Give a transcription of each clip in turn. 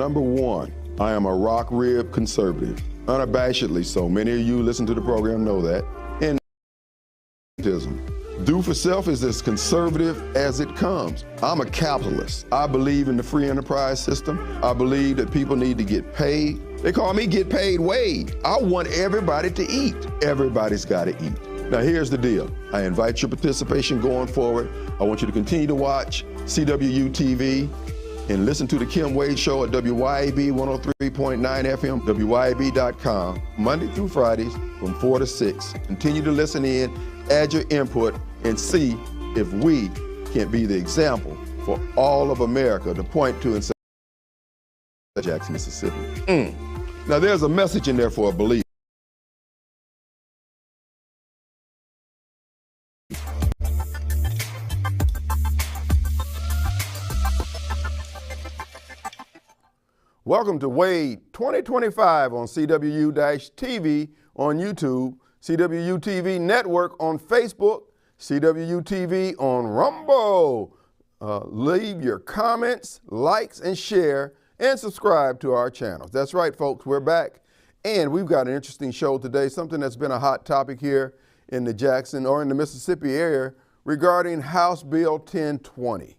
Number one, I am a rock rib conservative, unabashedly so. Many of you listen to the program know that. And do for self is as conservative as it comes. I'm a capitalist. I believe in the free enterprise system. I believe that people need to get paid. They call me get paid Wade. I want everybody to eat. Everybody's got to eat. Now here's the deal. I invite your participation going forward. I want you to continue to watch Cwu-Tv and listen to the Kim Wade Show at WYAB 103.9 FM, WYAB.com, Monday through Fridays from 4 to 6. Continue to listen in, add your input, and see if we can be the example for all of America to point to and say, Jackson, Mississippi. Now there's a message in there for a believer. Welcome to Wade 2025 on CW-TV on YouTube, Cwu-Tv Network on Facebook, Cwu-Tv on Rumble. Leave your comments, likes, and share, and subscribe to our channels. That's right, folks, we're back. And we've got an interesting show today, something that's been a hot topic here in the Jackson or in the Mississippi area regarding House Bill 1020.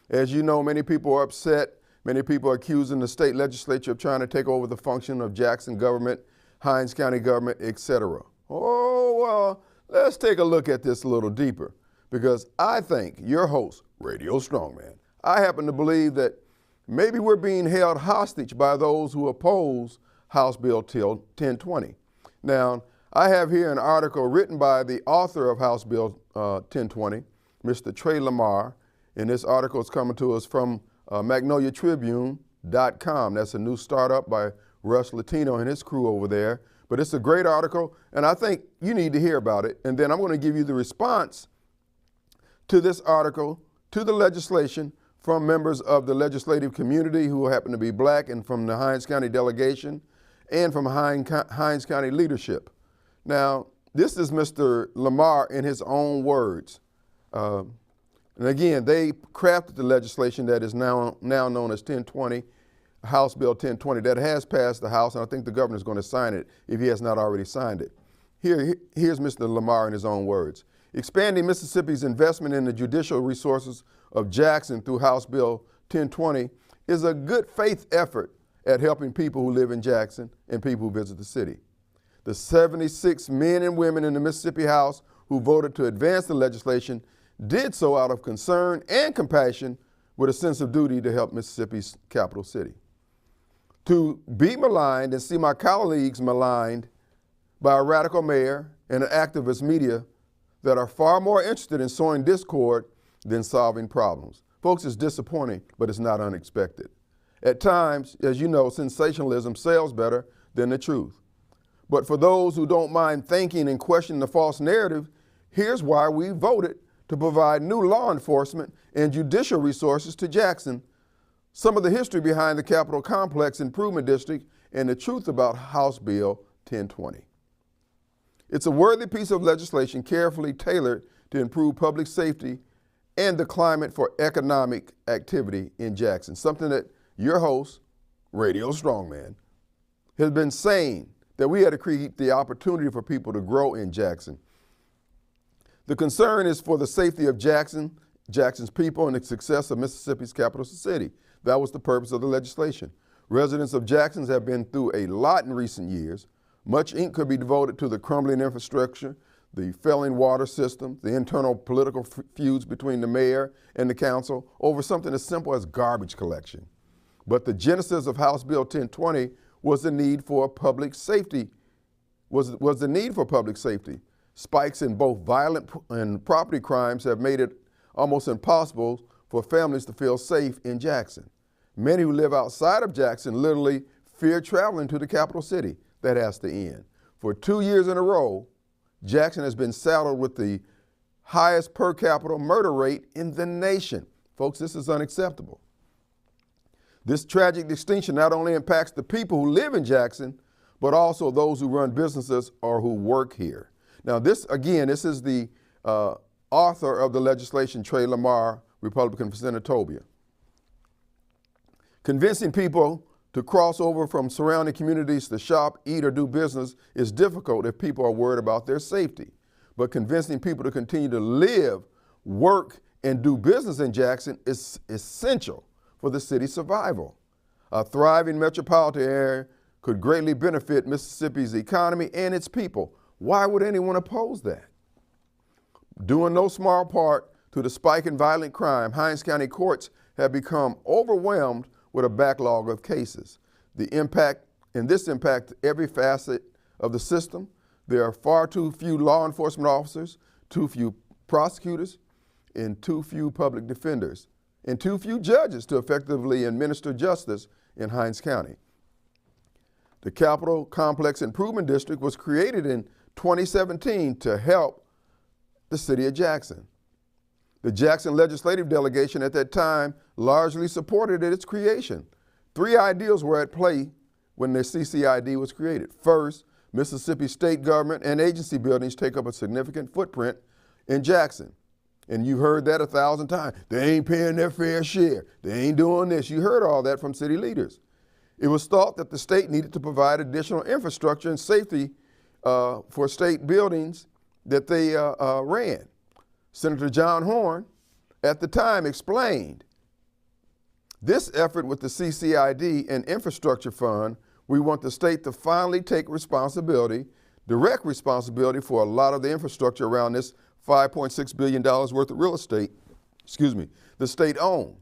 As you know, many people are upset. Many people are accusing the state legislature of trying to take over the function of Jackson government, Hinds County government, etc. Oh, well, let's take a look at this a little deeper, because I think your host, Radio Strongman, I happen to believe that maybe we're being held hostage by those who oppose House Bill 1020. Now, I have here an article written by the author of House Bill 1020, Mr. Trey Lamar, and this article is coming to us from MagnoliaTribune.com. That's a new startup by Russ Latino and his crew over there. But it's a great article, and I think you need to hear about it. And then I'm going to give you the response to this article, to the legislation, from members of the legislative community who happen to be black, and from the Hinds County delegation, and from Hinds County leadership. Now, this is Mr. Lamar in his own words. And again, they crafted the legislation that is now known as 1020, House Bill 1020, that has passed the House, and I think the governor is going to sign it if he has not already signed it. Here's Mr. Lamar in his own words. Expanding Mississippi's investment in the judicial resources of Jackson through House Bill 1020 is a good faith effort at helping people who live in Jackson and people who visit the city. The 76 men and women in the Mississippi House who voted to advance the legislation did so out of concern and compassion with a sense of duty to help Mississippi's capital city. To be maligned and see my colleagues maligned by a radical mayor and an activist media that are far more interested in sowing discord than solving problems. Folks, it's disappointing, but it's not unexpected. At times, as you know, sensationalism sells better than the truth. But for those who don't mind thinking and questioning the false narrative, here's why we voted to provide new law enforcement and judicial resources to Jackson, some of the history behind the Capitol Complex Improvement District, and the truth about House Bill 1020. It's a worthy piece of legislation carefully tailored to improve public safety and the climate for economic activity in Jackson, something that your host, Radio Strongman, has been saying that we had to create the opportunity for people to grow in Jackson. The concern is for the safety of Jackson's people, and the success of Mississippi's capital city. That was the purpose of the legislation. Residents of Jackson have been through a lot in recent years. Much ink could be devoted to the crumbling infrastructure, the failing water system, the internal political feuds between the mayor and the council over something as simple as garbage collection. But the genesis of House Bill 1020 was the need for public safety, was the need for public safety. Spikes in both violent and property crimes have made it almost impossible for families to feel safe in Jackson. Many who live outside of Jackson literally fear traveling to the capital city. That has to end. For 2 years in a row, Jackson has been saddled with the highest per capita murder rate in the nation. Folks, this is unacceptable. This tragic distinction not only impacts the people who live in Jackson, but also those who run businesses or who work here. Now this, again, this is the author of the legislation, Trey Lamar, Republican for Senatobia. Convincing people To cross over from surrounding communities to shop, eat, or do business is difficult if people are worried about their safety. But convincing people to continue to live, work, and do business in Jackson is essential for the city's survival. A thriving metropolitan area could greatly benefit Mississippi's economy and its people. Why would anyone oppose that? Due in no small part to the spike in violent crime, Hinds County courts have become overwhelmed with a backlog of cases. This impacts every facet of the system. There are far too few law enforcement officers, too few prosecutors, and too few public defenders, and too few judges to effectively administer justice in Hinds County. The Capital Complex Improvement District was created in 2017 to help the city of Jackson. The Jackson legislative delegation at that time largely supported its creation. Three ideals were at play when the CCID was created. First, Mississippi state government and agency buildings take up a significant footprint in Jackson. And you've heard that 1,000 times. They ain't paying their fair share. They ain't doing this. You heard all that from city leaders. It was thought that the state needed to provide additional infrastructure and safety for state buildings that they ran. Senator John Horn, at the time, explained, this effort with the CCID and Infrastructure Fund, we want the state to finally take responsibility, direct responsibility for a lot of the infrastructure around this $5.6 billion worth of real estate, the state owned.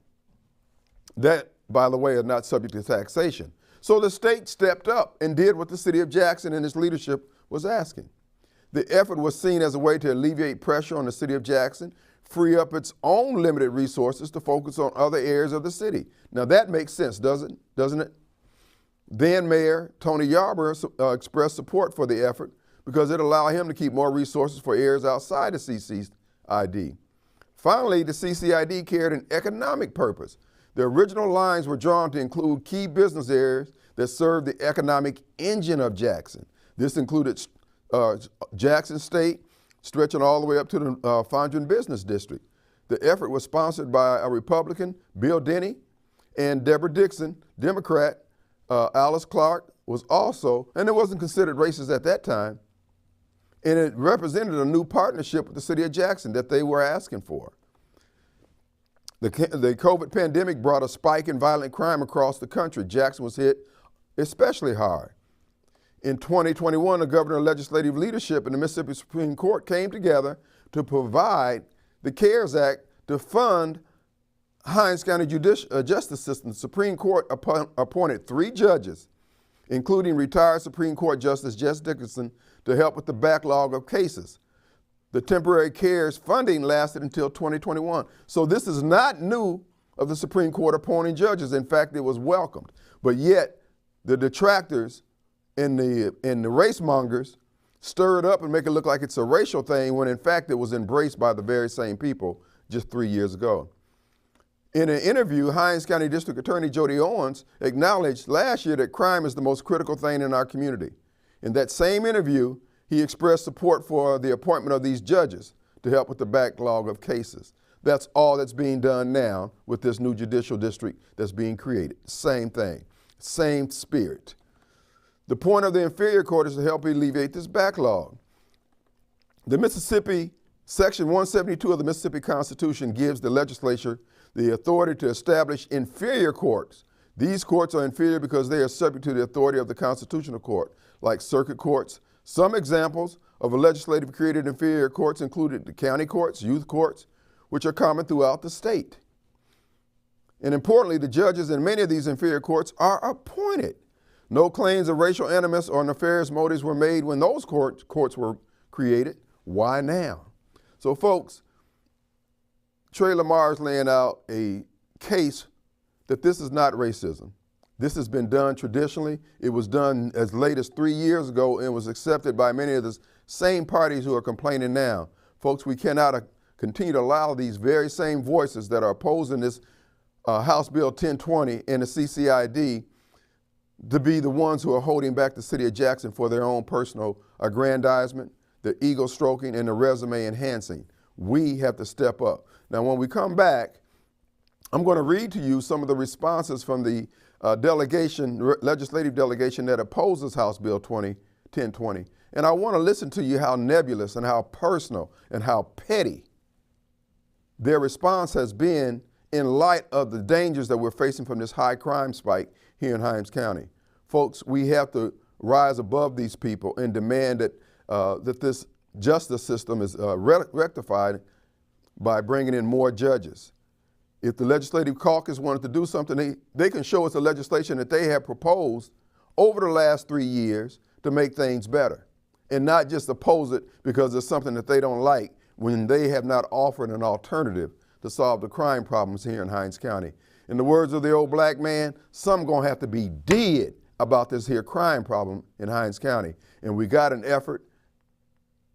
That, by the way, are not subject to taxation. So the state stepped up and did what the city of Jackson and its leadership was asking. The effort was seen as a way to alleviate pressure on the city of Jackson, free up its own limited resources to focus on other areas of the city. Now that makes sense, doesn't it? Then Mayor Tony Yarborough expressed support for the effort because it allowed him to keep more resources for areas outside the CCID. Finally, the CCID carried an economic purpose. The original lines were drawn to include key business areas that served the economic engine of Jackson. This included Jackson State, stretching all the way up to the Fondren Business District. The effort was sponsored by a Republican, Bill Denny, and Deborah Dixon, Democrat. Alice Clark was also, and it wasn't considered racist at that time, and it represented a new partnership with the city of Jackson that they were asking for. The COVID pandemic brought a spike in violent crime across the country. Jackson was hit especially hard. In 2021, the governor legislative leadership and the Mississippi Supreme Court came together to provide the CARES Act to fund Hinds County Justice System. The Supreme Court appointed 3 judges, including retired Supreme Court Justice Jess Dickinson, to help with the backlog of cases. The temporary CARES funding lasted until 2021. So this is not new of the Supreme Court appointing judges. In fact, it was welcomed. But yet, the detractors and the race mongers stir it up and make it look like it's a racial thing when in fact it was embraced by the very same people just 3 years ago. In an interview, Hinds County District Attorney Jody Owens acknowledged last year that crime is the most critical thing in our community. In that same interview, he expressed support for the appointment of these judges to help with the backlog of cases. That's all that's being done now with this new judicial district that's being created. Same thing, same spirit. The point of the inferior court is to help alleviate this backlog. The Mississippi, Section 172 of the Mississippi Constitution gives the legislature the authority to establish inferior courts. These courts are inferior because they are subject to the authority of the constitutional court, like circuit courts. Some examples of a legislative created inferior courts included the county courts, youth courts, which are common throughout the state. And importantly, the judges in many of these inferior courts are appointed. No claims of racial animus or nefarious motives were made when those courts were created. Why now? So folks, Trey Lamar is laying out a case that this is not racism. This has been done traditionally. It was done as late as 3 years ago and was accepted by many of the same parties who are complaining now. Folks, we cannot continue to allow these very same voices that are opposing this House Bill 1020 and the CCID to be the ones who are holding back the city of Jackson for their own personal aggrandizement, the ego stroking, and the resume enhancing. We have to step up. Now, when we come back, I'm going to read to you some of the responses from the legislative delegation that opposes House Bill 1020. And I want to listen to you how nebulous and how personal and how petty their response has been in light of the dangers that we're facing from this high crime spike here in Hinds County. Folks, we have to rise above these people and demand that, that this justice system is rectified by bringing in more judges. If the legislative caucus wanted to do something, they can show us the legislation that they have proposed over the last 3 years to make things better, and not just oppose it because it's something that they don't like when they have not offered an alternative to solve the crime problems here in Hinds County. In the words of the old black man, some gonna have to be dead about this here crime problem in Hinds County. And we got an effort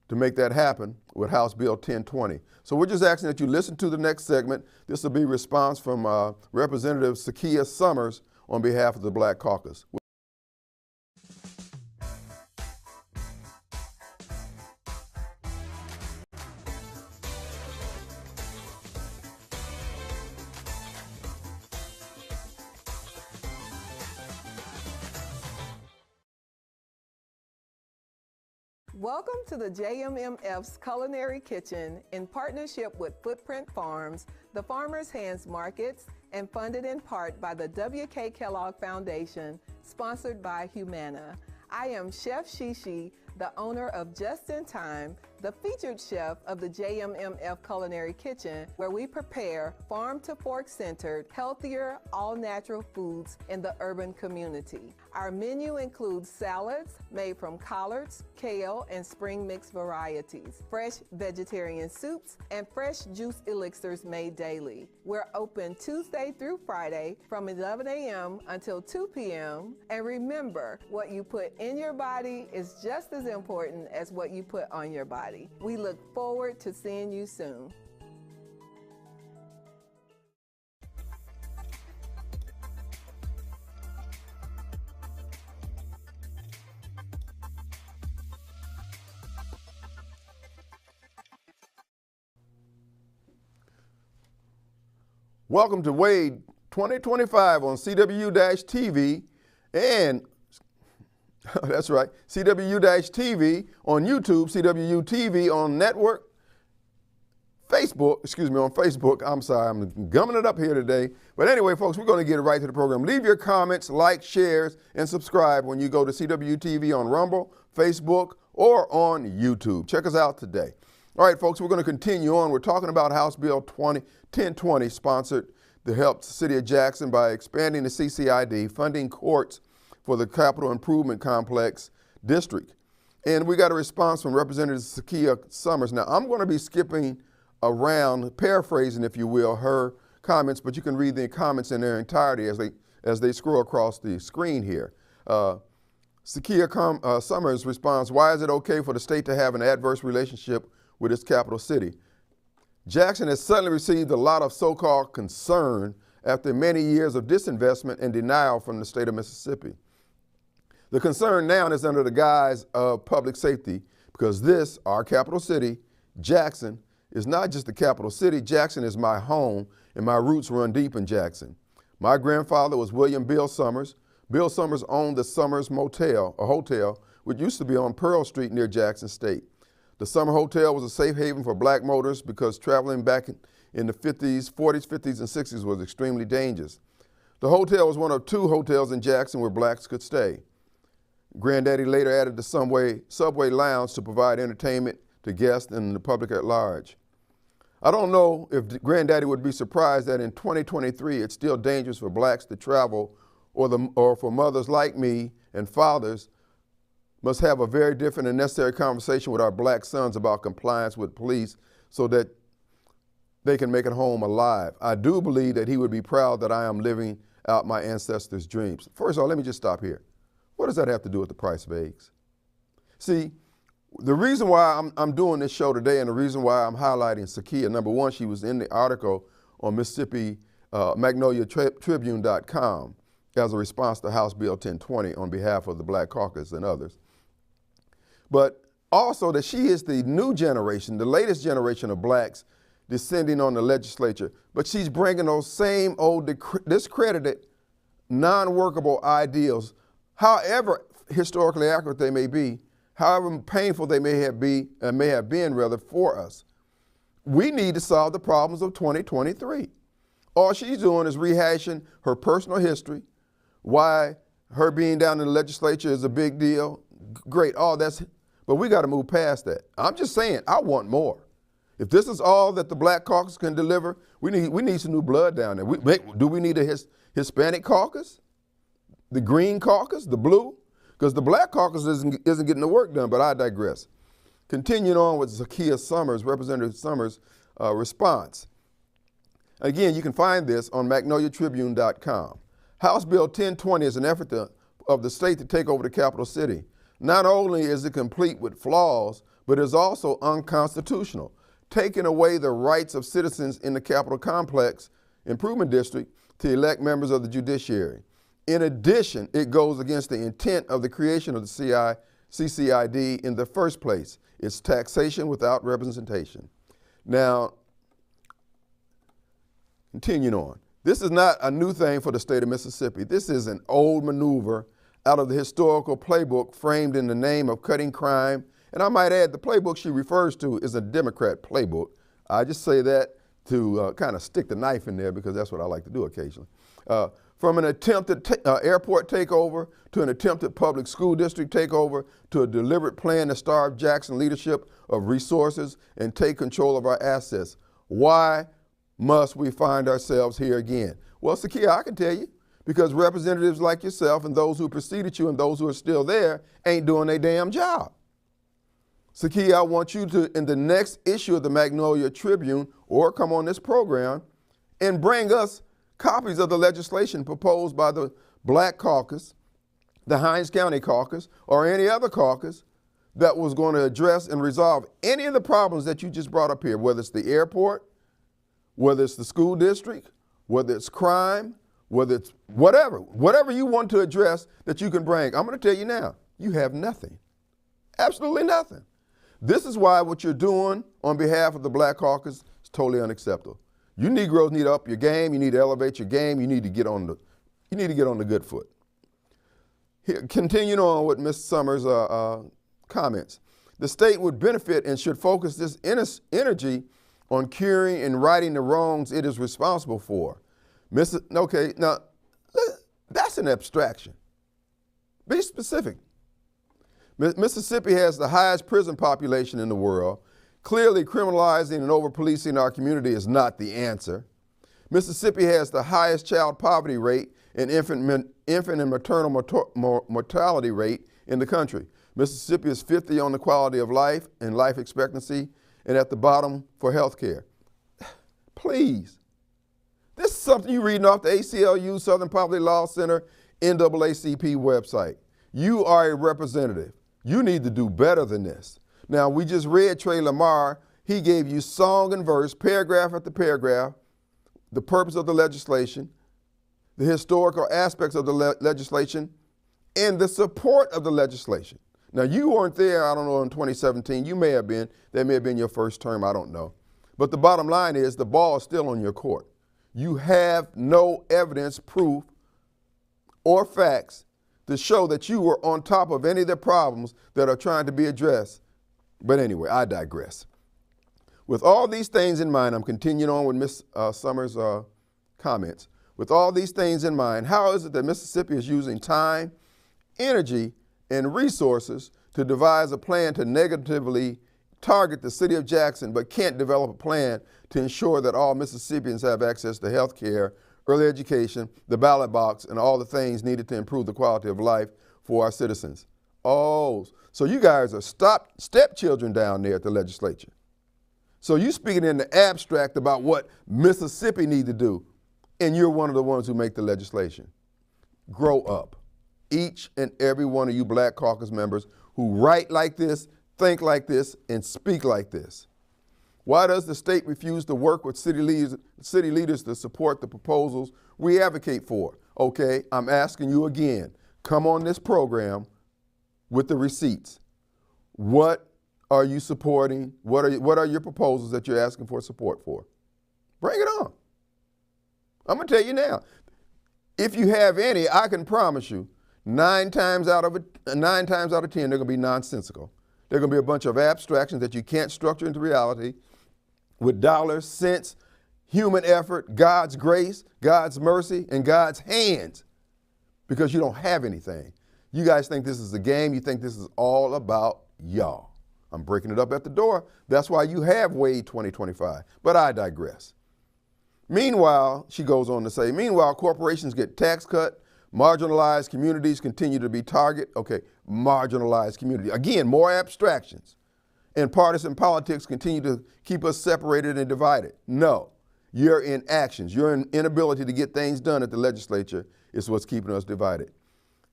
to make that happen with House Bill 1020. So we're just asking that you listen to the next segment. This will be a response from Representative Zakiya Summers on behalf of the Black Caucus. Welcome to the JMMF's Culinary Kitchen in partnership with Footprint Farms, the Farmers Hands Markets, and funded in part by the W.K. Kellogg Foundation, sponsored by Humana. I am Chef Shishi, the owner of Just in Time, the featured chef of the JMMF Culinary Kitchen, where we prepare farm-to-fork centered, healthier, all-natural foods in the urban community. Our menu includes salads made from collards, kale, and spring mix varieties, fresh vegetarian soups, and fresh juice elixirs made daily. We're open Tuesday through Friday from 11 a.m. until 2 p.m. And remember, what you put in your body is just as important as what you put on your body. We look forward to seeing you soon. Welcome to Wade 2025 on CW-TV and that's right, CW-TV on YouTube, CW-TV on network, on Facebook. I'm sorry, I'm gumming it up here today. But anyway, folks, we're going to get right to the program. Leave your comments, like, shares, and subscribe when you go to CW-TV on Rumble, Facebook, or on YouTube. Check us out today. All right, folks, we're going to continue on. We're talking about House Bill 1020, sponsored to help the city of Jackson by expanding the CCID, funding courts for the Capital Improvement Complex District. And we got a response from Representative Zakiya Summers. Now, I'm going to be skipping around, paraphrasing, if you will, her comments, but you can read the comments in their entirety as they scroll across the screen here. Zakiya Summers responds, why is it okay for the state to have an adverse relationship with its capital city? Jackson has suddenly received a lot of so-called concern after many years of disinvestment and denial from the state of Mississippi. The concern now is under the guise of public safety because this, our capital city, Jackson, is not just the capital city. Jackson is my home and my roots run deep in Jackson. My grandfather was William Bill Summers. Bill Summers owned the Summers Motel, a hotel, which used to be on Pearl Street near Jackson State. The Summer Hotel was a safe haven for black motorists because traveling back in the 40s, 50s, and 60s was extremely dangerous. The hotel was one of 2 hotels in Jackson where blacks could stay. Granddaddy later added the subway lounge to provide entertainment to guests and the public at large. I don't know if Granddaddy would be surprised that in 2023 it's still dangerous for blacks to travel, or for mothers like me and fathers must have a very different and necessary conversation with our black sons about compliance with police so that they can make it home alive. I do believe that he would be proud that I am living out my ancestors' dreams. First of all, let me just stop here. What does that have to do with the price of eggs? See, the reason why I'm doing this show today and the reason why I'm highlighting Zakiya, number one, she was in the article on Mississippi MagnoliaTribune.com as a response to House Bill 1020 on behalf of the Black Caucus and others. But also that she is the new generation, the latest generation of blacks descending on the legislature. But she's bringing those same old discredited non-workable ideals, however historically accurate they may be, however painful they may have been rather for us. We need to solve the problems of 2023. All she's doing is rehashing her personal history, why her being down in the legislature is a big deal. Great, but we got to move past that. I'm just saying, I want more. If this is all that the Black Caucus can deliver, we need some new blood down there. Do we need a Hispanic caucus? The Green Caucus? The Blue? Because the Black Caucus isn't getting the work done, but I digress. Continuing on with Zakiya Summers, Representative Summers' response. Again, you can find this on magnoliatribune.com. House Bill 1020 is an effort of the state to take over the capital city. Not only is it complete with flaws, but is also unconstitutional, taking away the rights of citizens in the Capitol Complex Improvement District to elect members of the judiciary. In addition, it goes against the intent of the creation of the CCID in the first place. It's taxation without representation. Now, continuing on. This is not a new thing for the state of Mississippi. This is an old maneuver out of the historical playbook framed in the name of cutting crime. And I might add, the playbook she refers to is a Democrat playbook. I just say that to kind of stick the knife in there because that's what I like to do occasionally. From an attempted airport takeover to an attempted public school district takeover to a deliberate plan to starve Jackson leadership of resources and take control of our assets. Why must we find ourselves here again? Well, Zakiya, I can tell you, because representatives like yourself and those who preceded you and those who are still there ain't doing their damn job. Zakiya, I want you to, in the next issue of the Magnolia Tribune, or come on this program and bring us copies of the legislation proposed by the Black Caucus, the Hinds County Caucus, or any other caucus that was going to address and resolve any of the problems that you just brought up here, whether it's the airport, whether it's the school district, whether it's crime, whether it's whatever you want to address that you can bring. I'm going to tell you now, you have nothing, absolutely nothing. This is why what you're doing on behalf of the Black Caucus is totally unacceptable. You Negroes need to up your game. You need to elevate your game. You need to get on the good foot. Here, continuing on with Ms. Summers' comments, the state would benefit and should focus this energy on curing and righting the wrongs it is responsible for. Okay, now that's an abstraction. Be specific. Mississippi has the highest prison population in the world. Clearly, criminalizing and over-policing our community is not the answer. Mississippi has the highest child poverty rate and infant and maternal mortality rate in the country. Mississippi is 50 on the quality of life and life expectancy, and at the bottom for health care. Please. This is something you're reading off the ACLU, Southern Poverty Law Center, NAACP website. You are a representative. You need to do better than this. Now, we just read Trey Lamar. He gave you song and verse, paragraph after paragraph, the purpose of the legislation, the historical aspects of the legislation, and the support of the legislation. Now, you weren't there, I don't know, in 2017. You may have been. That may have been your first term, I don't know. But the bottom line is the ball is still on your court. You have no evidence, proof, or facts to show that you were on top of any of the problems that are trying to be addressed. But anyway, I digress. With all these things in mind, I'm continuing on with Ms. Summers' comments. With all these things in mind, how is it that Mississippi is using time, energy, and resources to devise a plan to negatively target the city of Jackson, but can't develop a plan to ensure that all Mississippians have access to health care, early education, the ballot box, and all the things needed to improve the quality of life for our citizens? Oh, so you guys are stepchildren down there at the legislature. So you speaking in the abstract about what Mississippi need to do, and you're one of the ones who make the legislation. Grow up. Each and every one of you Black Caucus members who write like this, think like this, and speak like this. Why does the state refuse to work with city leaders to support the proposals we advocate for? Okay, I'm asking you again, come on this program with the receipts. What are you supporting? What are your proposals that you're asking for support for? Bring it on. I'm going to tell you now. If you have any, I can promise you, 9 times out of 10, they're going to be nonsensical. They're going to be a bunch of abstractions that you can't structure into reality with dollars, cents, human effort, God's grace, God's mercy, and God's hands, because you don't have anything. You guys think this is a game. You think this is all about y'all. I'm breaking it up at the door. That's why you have Wade 2025. But I digress. Meanwhile, she goes on to say, meanwhile, corporations get tax cut, marginalized communities continue to be target. Okay, marginalized community. Again, more abstractions. And partisan politics continue to keep us separated and divided. No, your inactions, your inability to get things done at the legislature is what's keeping us divided.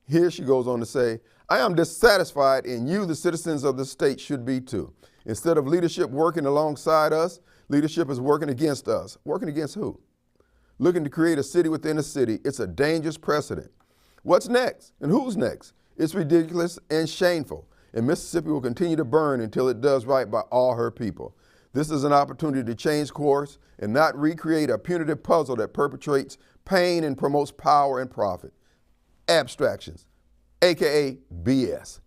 Here she goes on to say, I am dissatisfied, and you, the citizens of the state, should be too. Instead of leadership working alongside us, leadership is working against us. Working against who? Looking to create a city within a city. It's a dangerous precedent. What's next? And who's next? It's ridiculous and shameful. And Mississippi will continue to burn until it does right by all her people. This is an opportunity to change course and not recreate a punitive puzzle that perpetrates pain and promotes power and profit. Abstractions, AKA BS.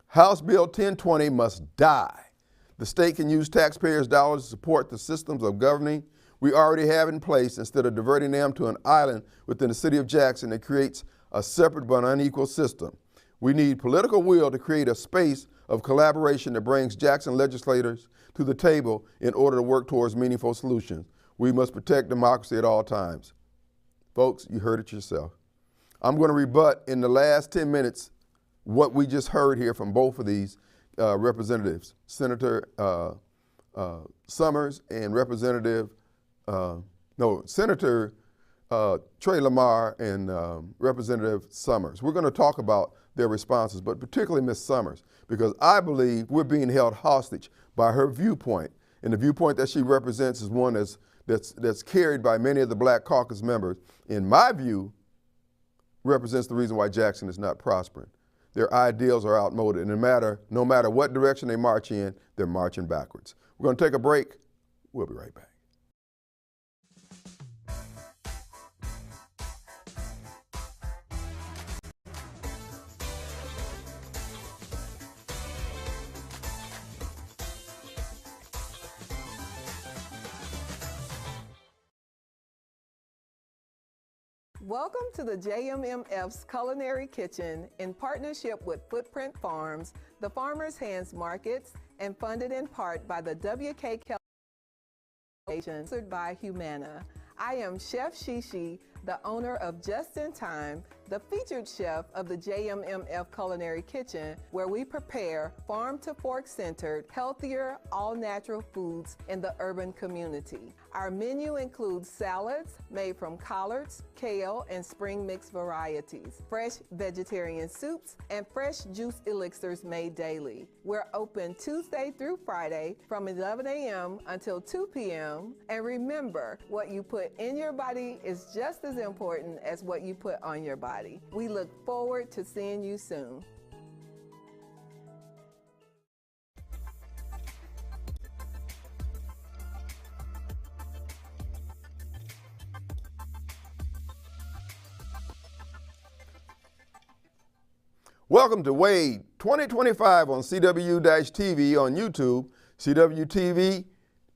House Bill 1020 must die. The state can use taxpayers' dollars to support the systems of governing we already have in place instead of diverting them to an island within the city of Jackson that creates a separate but unequal system. We need political will to create a space of collaboration that brings Jackson legislators to the table in order to work towards meaningful solutions. We must protect democracy at all times. Folks, you heard it yourself. I'm going to rebut in the last 10 minutes what we just heard here from both of these representatives, Senator Summers and Senator Trey Lamar and Representative Summers. We're going to talk about their responses, but particularly Ms. Summers, because I believe we're being held hostage by her viewpoint. And the viewpoint that she represents is one that's carried by many of the Black Caucus members. In my view, represents the reason why Jackson is not prospering. Their ideals are outmoded, and no matter what direction they march in, they're marching backwards. We're going to take a break. We'll be right back. Welcome to the JMMF's Culinary Kitchen in partnership with Footprint Farms, the Farmers' Hands Markets, and funded in part by the WK Kellogg Foundation, sponsored by Humana. I am Chef Shishi, the owner of Just in Time, the featured chef of the JMMF Culinary Kitchen, where we prepare farm-to-fork centered, healthier, all-natural foods in the urban community. Our menu includes salads made from collards, kale, and spring mix varieties, fresh vegetarian soups, and fresh juice elixirs made daily. We're open Tuesday through Friday from 11 a.m. until 2 p.m. And remember, what you put in your body is just as important as what you put on your body. We look forward to seeing you soon. Welcome to Wade 2025 on CW-TV on YouTube, CW-TV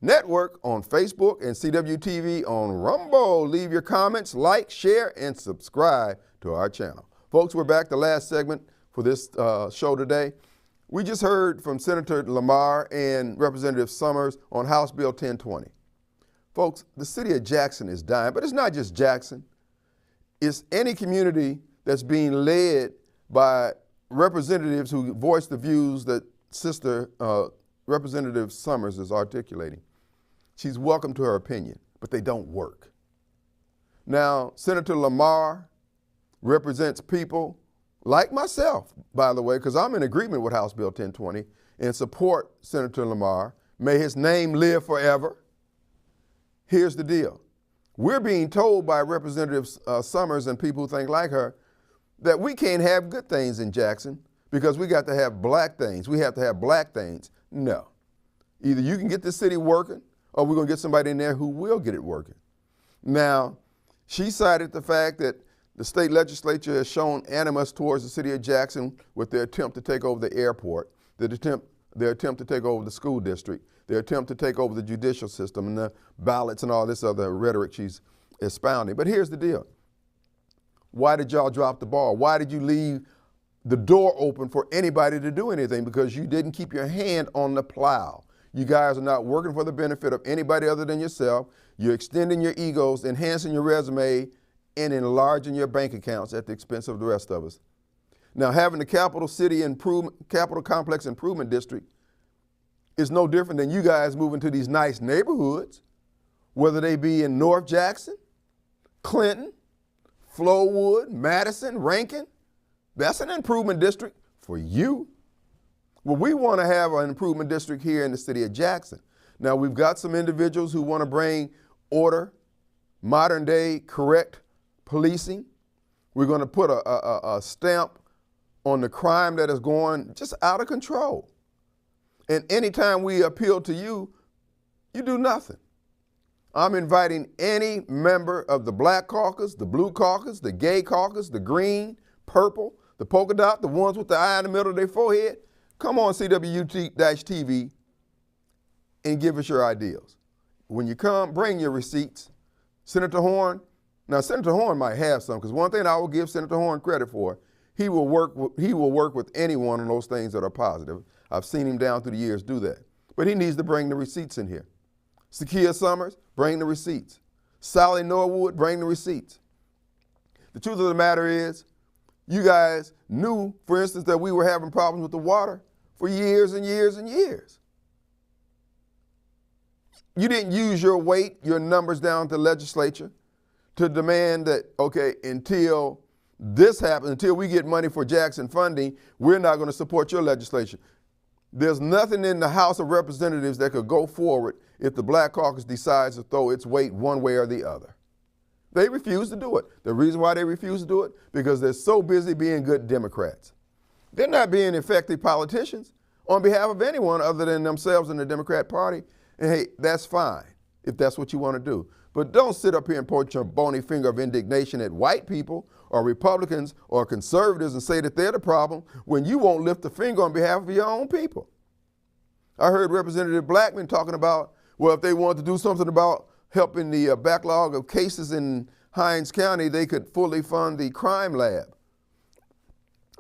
Network on Facebook, and CW-TV on Rumble. Leave your comments, like, share, and subscribe to our channel. Folks, we're back, the last segment for this show today. We just heard from Senator Lamar and Representative Summers on House Bill 1020. Folks, the city of Jackson is dying, but it's not just Jackson. It's any community that's being led by representatives who voice the views that Sister Representative Summers is articulating. She's welcome to her opinion, but they don't work. Now, Senator Lamar represents people like myself, by the way, because I'm in agreement with House Bill 1020 and support Senator Lamar. May his name live forever. Here's the deal. We're being told by Representative Summers and people who think like her that we can't have good things in Jackson because we got to have black things. We have to have black things. No. Either you can get this city working or we're going to get somebody in there who will get it working. Now, she cited the fact that The state legislature has shown animus towards the city of Jackson with their attempt to take over the airport, their attempt to take over the school district, their attempt to take over the judicial system and the ballots and all this other rhetoric she's expounding. But here's the deal. Why did y'all drop the ball? Why did you leave the door open for anybody to do anything? Because you didn't keep your hand on the plow. You guys are not working for the benefit of anybody other than yourself. You're extending your egos, enhancing your resume, and enlarging your bank accounts at the expense of the rest of us. Now, having the Capital Complex Improvement District is no different than you guys moving to these nice neighborhoods, whether they be in North Jackson, Clinton, Flowood, Madison, Rankin. That's an improvement district for you. Well, we want to have an improvement district here in the city of Jackson. Now, we've got some individuals who want to bring order, modern day, correct policing. We're going to put a stamp on the crime that is going just out of control. And anytime we appeal to you, you do nothing. I'm inviting any member of the Black Caucus, the Blue Caucus, the Gay Caucus, the Green, Purple, the Polka Dot, the ones with the eye in the middle of their forehead. Come on Cwu-Tv and give us your ideals. When you come, bring your receipts. Senator Horn, now Senator Horn might have some, because one thing I will give Senator Horn credit for, he will work with anyone on those things that are positive. I've seen him down through the years do that. But he needs to bring the receipts in here. Sakia Summers, bring the receipts. Sally Norwood, bring the receipts. The truth of the matter is, you guys knew, for instance, that we were having problems with the water for years and years and years. You didn't use your weight, your numbers down to the legislature to demand that, okay, until this happens, until we get money for Jackson funding, we're not going to support your legislation. There's nothing in the House of Representatives that could go forward if the Black Caucus decides to throw its weight one way or the other. They refuse to do it. The reason why they refuse to do it, because they're so busy being good Democrats. They're not being effective politicians on behalf of anyone other than themselves and the Democrat Party. And hey, that's fine if that's what you want to do. But don't sit up here and point your bony finger of indignation at white people or Republicans or conservatives and say that they're the problem when you won't lift a finger on behalf of your own people. I heard Representative Blackman talking about, well, if they wanted to do something about helping the backlog of cases in Hinds County, they could fully fund the crime lab.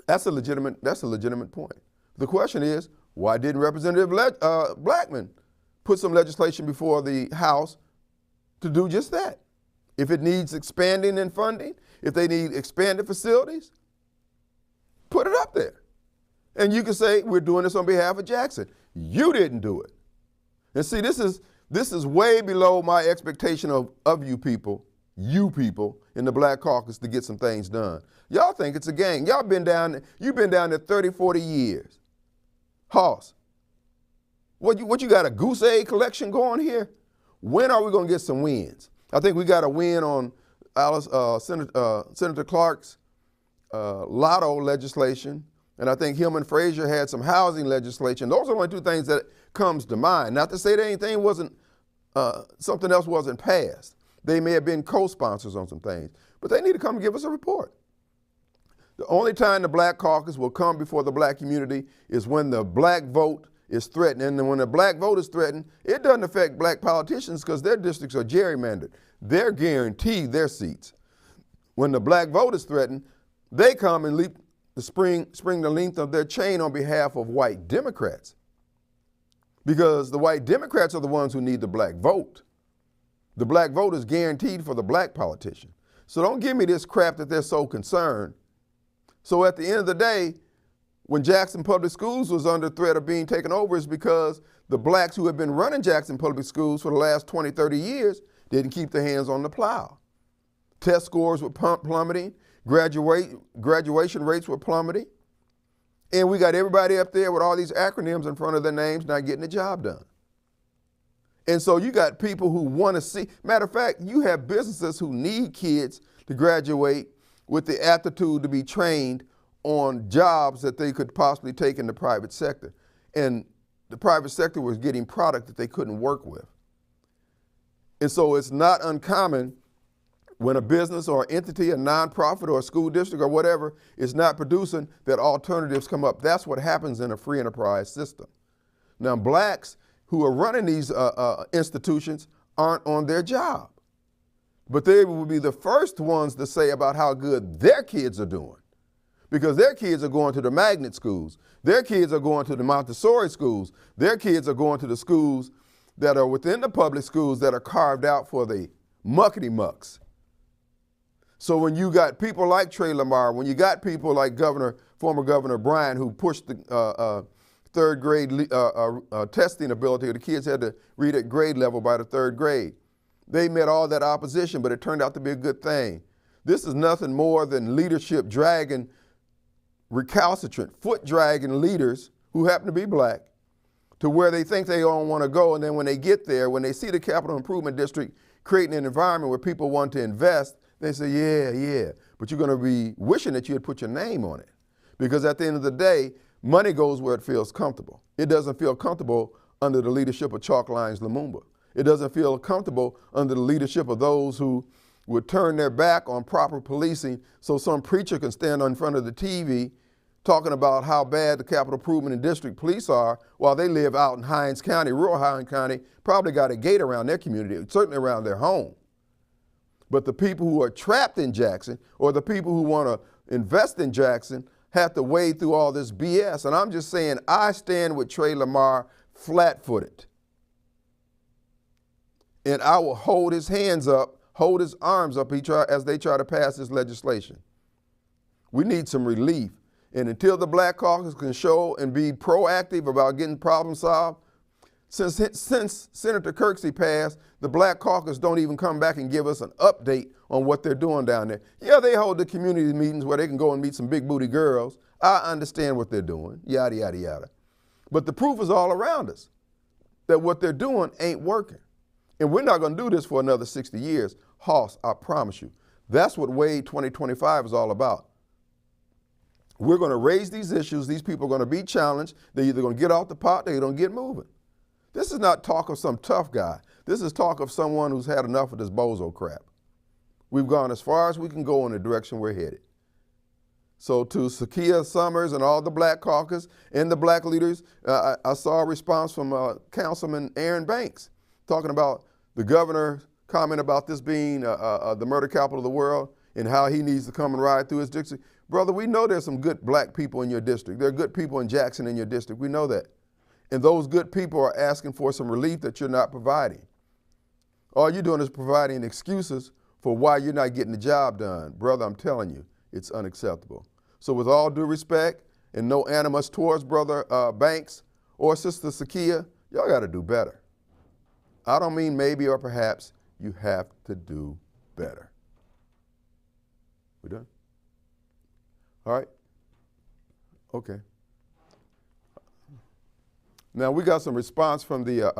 That's a legitimate point. The question is, why didn't Representative Blackman put some legislation before the House to do just that? If it needs expanding and funding, if they need expanded facilities, put it up there. And you can say, we're doing this on behalf of Jackson. You didn't do it. And see, this is way below my expectation of you people in the Black Caucus to get some things done. Y'all think it's a game. You've been down there 30, 40 years. Hoss, what you got, a goose egg collection going here? When are we going to get some wins? I think we got a win on Senator Clark's lotto legislation, and I think him and Frazier had some housing legislation. Those are the only two things that comes to mind. Not to say that anything wasn't, something else wasn't passed. They may have been co-sponsors on some things, but they need to come and give us a report. The only time the Black Caucus will come before the black community is when the black vote is threatened. And when the black vote is threatened, it doesn't affect black politicians because their districts are gerrymandered. They're guaranteed their seats. When the black vote is threatened, they come and spring the length of their chain on behalf of white Democrats. Because the white Democrats are the ones who need the black vote. The black vote is guaranteed for the black politician. So don't give me this crap that they're so concerned. So at the end of the day, when Jackson Public Schools was under threat of being taken over, is because the blacks who have been running Jackson Public Schools for the last 20, 30 years didn't keep their hands on the plow. Test scores were plummeting, graduation rates were plummeting, and we got everybody up there with all these acronyms in front of their names not getting the job done. And so you got people who want to see, matter of fact, you have businesses who need kids to graduate with the aptitude to be trained on jobs that they could possibly take in the private sector. And the private sector was getting product that they couldn't work with. And so it's not uncommon When a business or entity, a nonprofit or a school district or whatever is not producing, that alternatives come up. That's what happens in a free enterprise system. Now, blacks who are running these institutions aren't on their job, but they will be the first ones to say about how good their kids are doing, because their kids are going to the magnet schools. Their kids are going to the Montessori schools. Their kids are going to the schools that are within the public schools that are carved out for the muckety mucks. So when you got people like Trey Lamar, when you got people like former Governor Bryan, who pushed the third grade testing ability, the kids had to read at grade level by the third grade. They met all that opposition, but it turned out to be a good thing. This is nothing more than leadership dragging recalcitrant, foot dragging leaders who happen to be black to where they think they don't want to go. And then when they get there, when they see the Capital Improvement District creating an environment where people want to invest, they say, yeah, but you're going to be wishing that you had put your name on it. Because at the end of the day, money goes where it feels comfortable. It doesn't feel comfortable under the leadership of Chalk Lines Lumumba. It doesn't feel comfortable under the leadership of those who would turn their back on proper policing so some preacher can stand in front of the TV talking about how bad the Capital Improvement and District police are while they live out in Hinds County, rural Hinds County, probably got a gate around their community, certainly around their home. But the people who are trapped in Jackson or the people who want to invest in Jackson have to wade through all this BS. And I'm just saying, I stand with Trey Lamar flat-footed. And I will hold his hands up, hold his arms up as they try to pass this legislation. We need some relief. And until the Black Caucus can show and be proactive about getting problems solved, since Senator Kirksey passed, the Black Caucus don't even come back and give us an update on what they're doing down there. Yeah, they hold the community meetings where they can go and meet some big booty girls. I understand what they're doing, yada, yada, yada. But the proof is all around us that what they're doing ain't working. And we're not going to do this for another 60 years. Hoss, I promise you. That's what Wade 2025 is all about. We're going to raise these issues. These people are going to be challenged. They're either going to get off the pot or they're going to get moving. This is not talk of some tough guy. This is talk of someone who's had enough of this bozo crap. We've gone as far as we can go in the direction we're headed. So to Sakia Summers and all the Black Caucus and the black leaders, I saw a response from Councilman Aaron Banks talking about the governor comment about this being the murder capital of the world and how he needs to come and ride through his district. Brother, we know there's some good black people in your district. There are good people in Jackson in your district. We know that. And those good people are asking for some relief that you're not providing. All you're doing is providing excuses for why you're not getting the job done. Brother, I'm telling you, it's unacceptable. So with all due respect and no animus towards Brother Banks or Sister Sakia, y'all got to do better. I don't mean maybe or perhaps, you have to do better. We done? All right? Okay. Now we got some response from the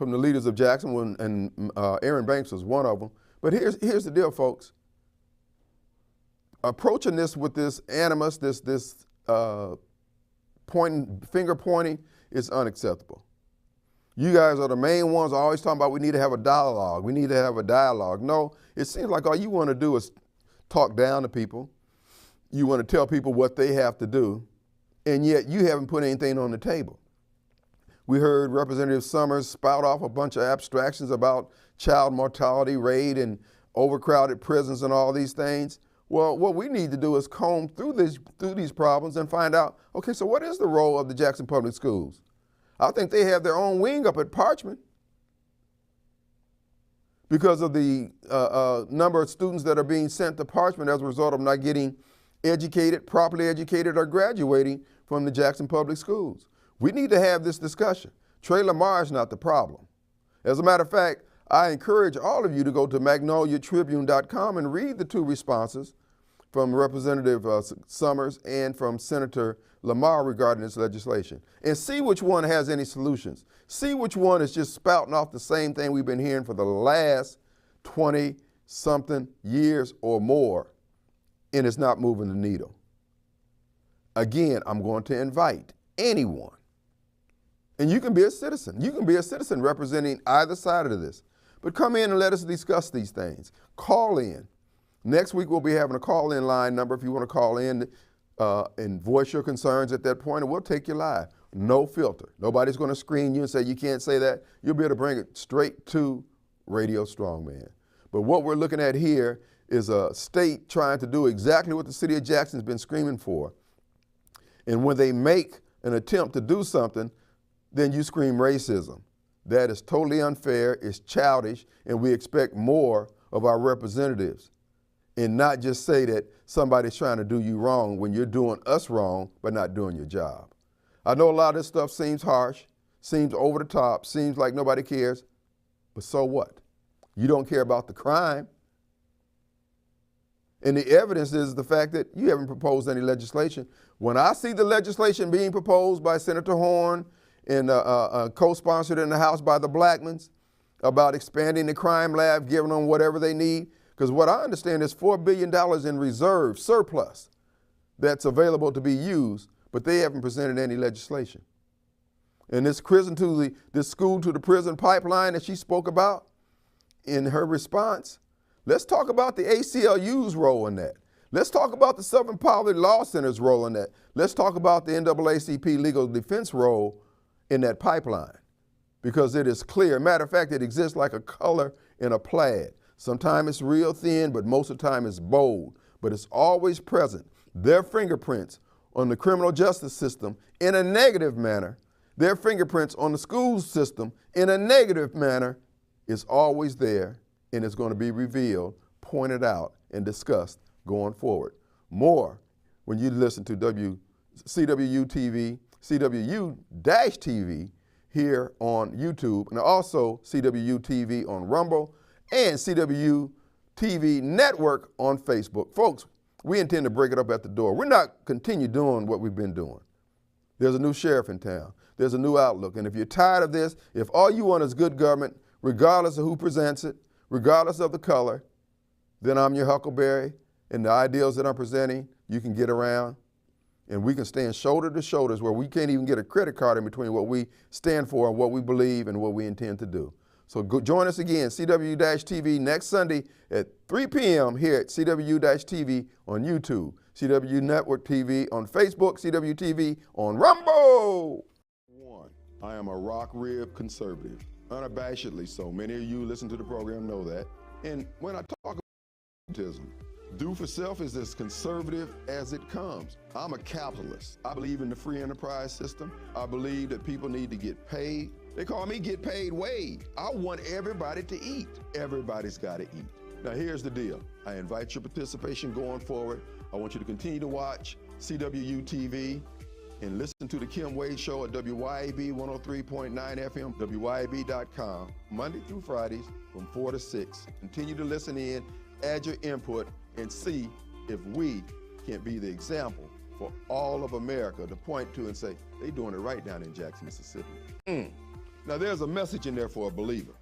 leaders of Jackson, and Aaron Banks was one of them. But here's the deal, folks. Approaching this with this animus, this finger pointing, is unacceptable. You guys are the main ones always talking about we need to have a dialogue. We need to have a dialogue. No, it seems like all you want to do is talk down to people. You want to tell people what they have to do, and yet you haven't put anything on the table. We heard Representative Summers spout off a bunch of abstractions about child mortality rate and overcrowded prisons and all these things. Well, what we need to do is comb through these problems and find out, okay, so what is the role of the Jackson Public Schools? I think they have their own wing up at Parchman because of the number of students that are being sent to Parchman as a result of not getting educated, properly educated, or graduating from the Jackson Public Schools. We need to have this discussion. Trey Lamar is not the problem. As a matter of fact, I encourage all of you to go to magnoliatribune.com and read the two responses from Representative Summers and from Senator Lamar regarding this legislation, and see which one has any solutions. See which one is just spouting off the same thing we've been hearing for the last 20-something years or more, and it's not moving the needle. Again, I'm going to invite anyone, and you can be a citizen. You can be a citizen representing either side of this. But come in and let us discuss these things. Call in. Next week we'll be having a call-in line number if you want to call in and voice your concerns at that point, and we'll take you live. No filter. Nobody's going to screen you and say you can't say that. You'll be able to bring it straight to Radio Strongman. But what we're looking at here is a state trying to do exactly what the city of Jackson's been screaming for. And when they make an attempt to do something, then you scream racism. That is totally unfair, it's childish, and we expect more of our representatives. And not just say that somebody's trying to do you wrong when you're doing us wrong but not doing your job. I know a lot of this stuff seems harsh, seems over the top, seems like nobody cares, but so what? You don't care about the crime. And the evidence is the fact that you haven't proposed any legislation. When I see the legislation being proposed by Senator Horn and co-sponsored in the House by the Blackmans about expanding the crime lab, giving them whatever they need, because what I understand is $4 billion in reserve surplus that's available to be used, but they haven't presented any legislation. And this school to the prison pipeline that she spoke about in her response, let's talk about the ACLU's role in that. Let's talk about the Southern Poverty Law Center's role in that. Let's talk about the NAACP legal defense role in that pipeline, because it is clear. Matter of fact, it exists like a color in a plaid. Sometimes it's real thin, but most of the time it's bold, but it's always present. Their fingerprints on the criminal justice system in a negative manner, their fingerprints on the school system in a negative manner is always there, and it's going to be revealed, pointed out, and discussed going forward. More when you listen to Cwu-Tv, Cwu-TV here on YouTube, and also Cwu-TV on Rumble, and Cwu-TV Network on Facebook. Folks, we intend to break it up at the door. We're not continue doing what we've been doing. There's a new sheriff in town. There's a new outlook. And if you're tired of this, if all you want is good government, regardless of who presents it, regardless of the color, then I'm your Huckleberry, and the ideals that I'm presenting, you can get around, and we can stand shoulder to shoulders where we can't even get a credit card in between what we stand for and what we believe and what we intend to do. So join us again, CW-TV, next Sunday at 3 p.m. here at CW-TV on YouTube, CW Network TV on Facebook, CW-TV on Rumble. I am a rock rib conservative, unabashedly so. Many of you listen to the program know that. And when I talk about conservatism, do for self is as conservative as it comes. I'm a capitalist. I believe in the free enterprise system. I believe that people need to get paid. They call me get paid Wade. I want everybody to eat. Everybody's got to eat. Now here's the deal. I invite your participation going forward. I want you to continue to watch CWU-TV and listen to the Kim Wade Show at WYAB 103.9 FM, WYAB.com, Monday through Fridays from 4 to 6. Continue to listen in, add your input, and see if we can't be the example for all of America to point to and say, they're doing it right down in Jackson, Mississippi. Now there's a message in there for a believer.